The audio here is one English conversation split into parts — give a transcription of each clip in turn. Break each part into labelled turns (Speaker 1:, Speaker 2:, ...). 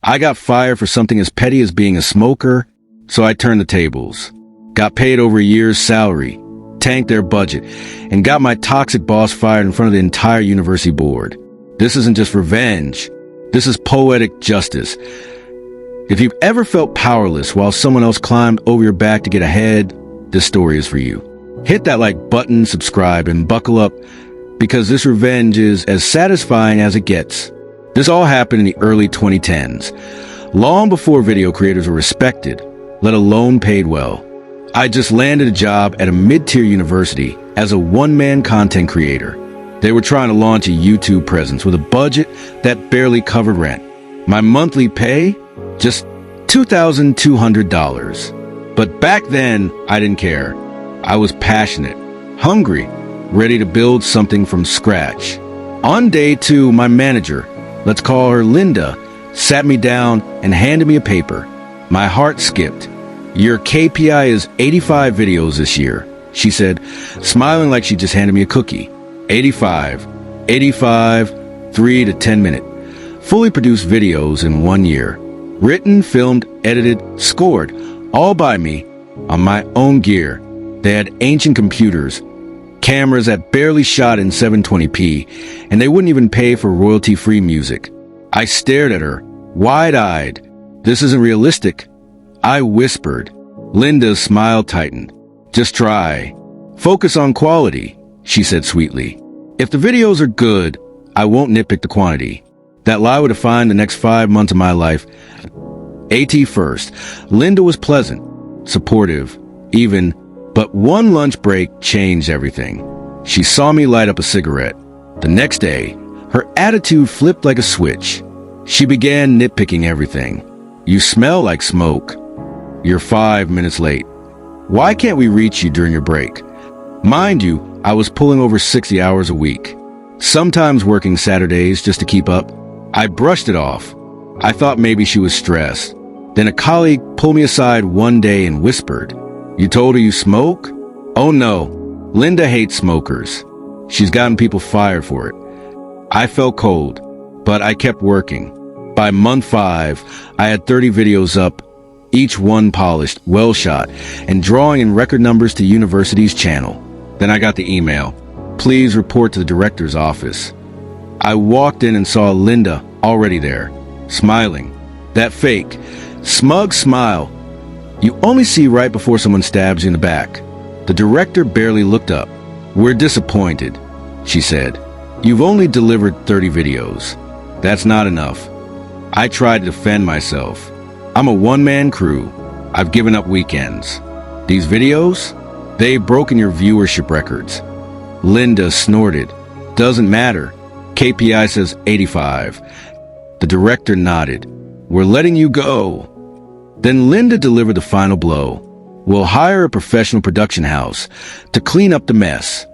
Speaker 1: I got fired for something as petty as being a smoker, so I turned the tables. Got paid over a year's salary, tanked their budget, and got my toxic boss fired in front of the entire university board. This isn't just revenge. This is poetic justice. If you've ever felt powerless while someone else climbed over your back to get ahead, this story is for you. Hit that like button, subscribe, and buckle up, because this revenge is as satisfying as it gets. This all happened in the early 2010s, long before video creators were respected, let alone paid well. I just landed a job at a mid-tier university as a one-man content creator. They were trying to launch a YouTube presence with a budget that barely covered rent. My monthly pay? Just $2,200. But back then, I didn't care. I was passionate, hungry, ready to build something from scratch. On day 2, my manager, let's call her Linda, sat me down and handed me a paper. My heart skipped. Your KPI is 85 videos this year, she said, smiling like she just handed me a cookie. 85, 3 to 10 minute, fully produced videos in 1 year. Written, filmed, edited, scored, all by me, on my own gear. They had ancient computers, cameras that barely shot in 720p, and they wouldn't even pay for royalty-free music. I stared at her, wide-eyed. This isn't realistic. I whispered. Linda's smile tightened. Just try. Focus on quality, she said sweetly. If the videos are good, I won't nitpick the quantity. That lie would define the next 5 months of my life. AT first. Linda was pleasant, supportive, even, but one lunch break changed everything. She saw me light up a cigarette. The next day, her attitude flipped like a switch. She began nitpicking everything. You smell like smoke. You're 5 minutes late. Why can't we reach you during your break? Mind you, I was pulling over 60 hours a week, sometimes working Saturdays just to keep up. I brushed it off. I thought maybe she was stressed. Then a colleague pulled me aside one day and whispered, "You told her you smoke?" Oh no, Linda hates smokers. She's gotten people fired for it. I felt cold, but I kept working. By month 5, I had 30 videos up, each one polished, well shot, and drawing in record numbers to university's channel. Then I got the email. Please report to the director's office. I walked in and saw Linda already there, smiling. That fake, smug smile you only see right before someone stabs you in the back. The director barely looked up. "We're disappointed," she said. "You've only delivered 30 videos. That's not enough." I tried to defend myself. I'm a one-man crew. I've given up weekends. These videos? They've broken your viewership records. Linda snorted. "Doesn't matter. KPI says 85. The director nodded. "We're letting you go." Then Linda delivered the final blow. "We'll hire a professional production house to clean up the mess."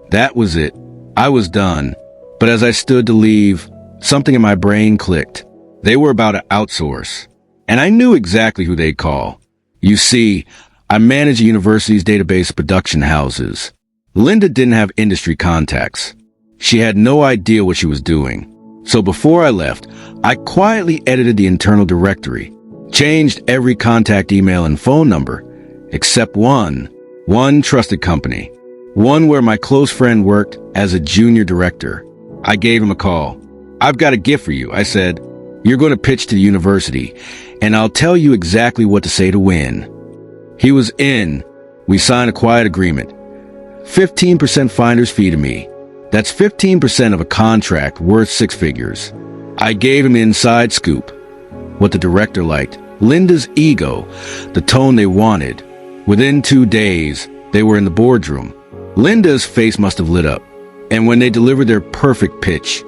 Speaker 1: That was it. I was done. But as I stood to leave, something in my brain clicked. They were about to outsource. And I knew exactly who they'd call. You see, I manage a university's database of production houses. Linda didn't have industry contacts. She had no idea what she was doing. So before I left, I quietly edited the internal directory, changed every contact email and phone number, except one trusted company, one where my close friend worked as a junior director. I gave him a call. "I've got a gift for you," I said. "You're going to pitch to the university, and I'll tell you exactly what to say to win." He was in. We signed a quiet agreement. 15% finder's fee to me. That's 15% of a contract worth 6 figures. I gave him the inside scoop. What the director liked. Linda's ego. The tone they wanted. Within 2 days, they were in the boardroom. Linda's face must have lit up. And when they delivered their perfect pitch,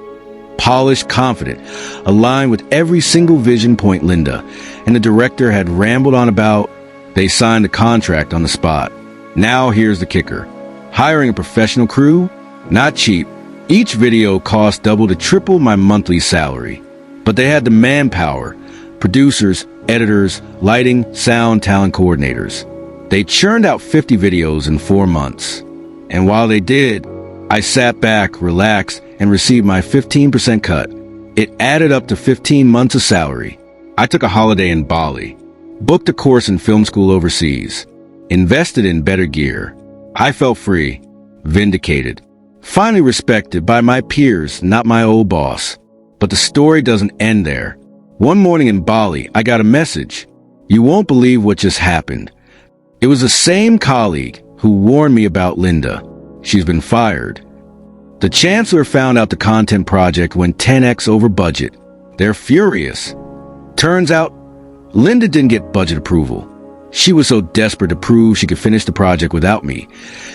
Speaker 1: polished, confident, aligned with every single vision point Linda and the director had rambled on about, they signed the contract on the spot. Now here's the kicker. Hiring a professional crew? Not cheap. Each video cost double to triple my monthly salary. But they had the manpower, producers, editors, lighting, sound, talent coordinators. They churned out 50 videos in 4 months. And while they did, I sat back, relaxed, and received my 15% cut. It added up to 15 months of salary. I took a holiday in Bali, booked a course in film school overseas, invested in better gear. I felt free, vindicated, finally respected by my peers, not my old boss. But the story doesn't end there. One morning in Bali, I got a message. You won't believe what just happened. It was the same colleague who warned me about Linda. She's been fired. The chancellor found out the content project went 10x over budget. They're furious. Turns out, Linda didn't get budget approval. She was so desperate to prove she could finish the project without me.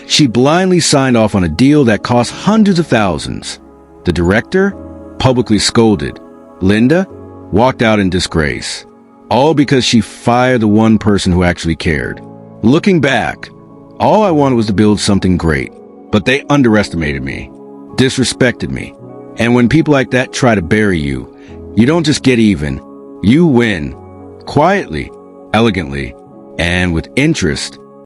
Speaker 1: She blindly signed off on a deal that cost hundreds of thousands. The director publicly scolded. Linda walked out in disgrace. All because she fired the one person who actually cared. Looking back, all I wanted was to build something great. But they underestimated me, disrespected me. And when people like that try to bury you, you don't just get even, you win. Quietly, elegantly, and with interest.